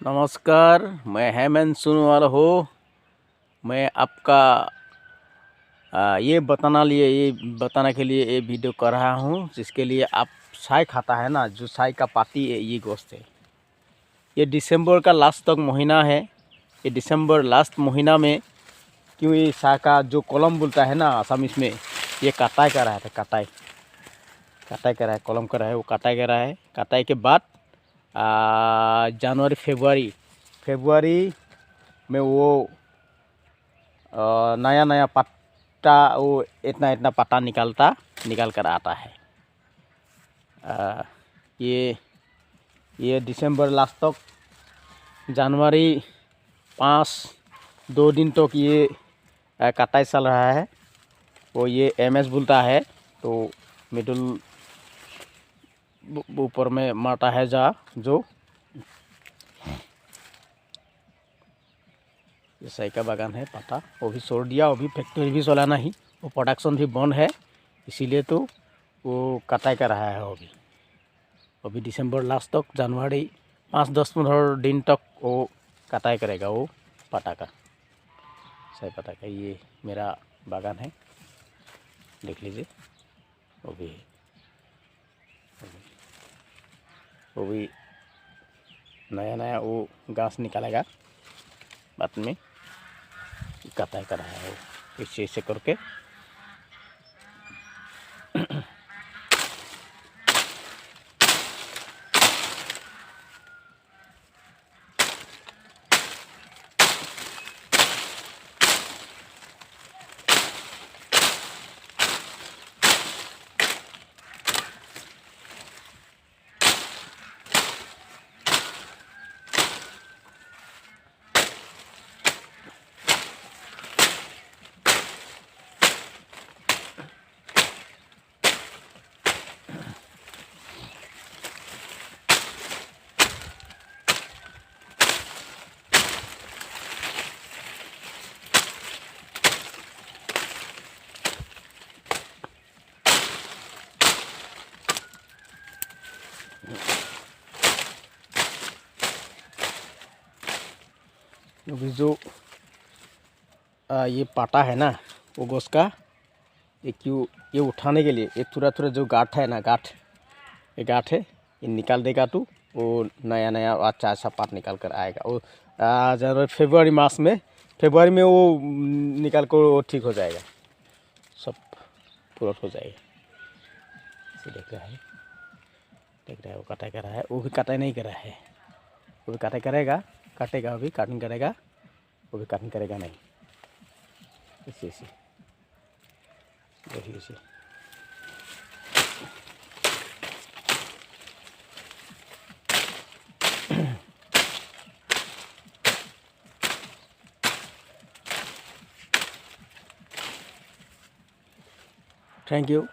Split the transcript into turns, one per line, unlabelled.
नमस्कार, मैं हेमंत सोनवाल हूँ। मैं आपका ये बताने के लिए ये वीडियो कर रहा हूँ, जिसके लिए आप साई खाता है ना, जो साई का पाती है, ये गोश्त है। ये दिसंबर का लास्ट तक महीना है। ये दिसंबर लास्ट महीना में क्यों ये साई का जो कलम बोलता है ना आसामीस में, ये कटाई कर रहा है। कटाई कर रहा है, कलम कर रहा है, वो कटाई कर रहा है। कटाई के बाद जनवरी फरवरी में वो नया नया पत्ता, वो इतना पत्ता निकल कर आता है। ये दिसंबर लास्ट तक जनवरी 2 दिन तक ये कटाई चल रहा है। वो ये MS बोलता है, तो मिडल ऊपर में मरता है जो ये साई का बागान है। पता वो भी छोड़ दिया, वो भी फैक्ट्री भी चलाना ही, वो प्रोडक्शन भी बंद है, इसीलिए तो वो कटाई कर रहा है। अभी दिसंबर लास्ट तक जनवरी 5-10-15 दिन तक वो कटाई करेगा, वो पत्ता का, साई पत्ता का। ये मेरा बागान है, देख लीजिए। वो भी नया वो घास निकालेगा बाद में। कटाई कर रहा है वो इसे करके। अभी जो ये पाटा है ना, वो गोश्त का, ये उठाने के लिए ये थोड़ा जो गांठ है ना, ये गांठ है, ये निकाल देगा तो वो नया अच्छा पात निकाल कर आएगा। वो जनवरी फरवरी में वो निकाल कर वो ठीक हो जाएगा, सब पूरा हो जाएगा। इसे देख रहा है वो कटाई कर रहा है। वो भी कटाई नहीं कर रहा है, वो भी कटाई करेगा, काटेगा, वो भी कटिंग करेगा, वो भी कटिंग करेगा नहीं। इसे देखिए इसे। Thank you.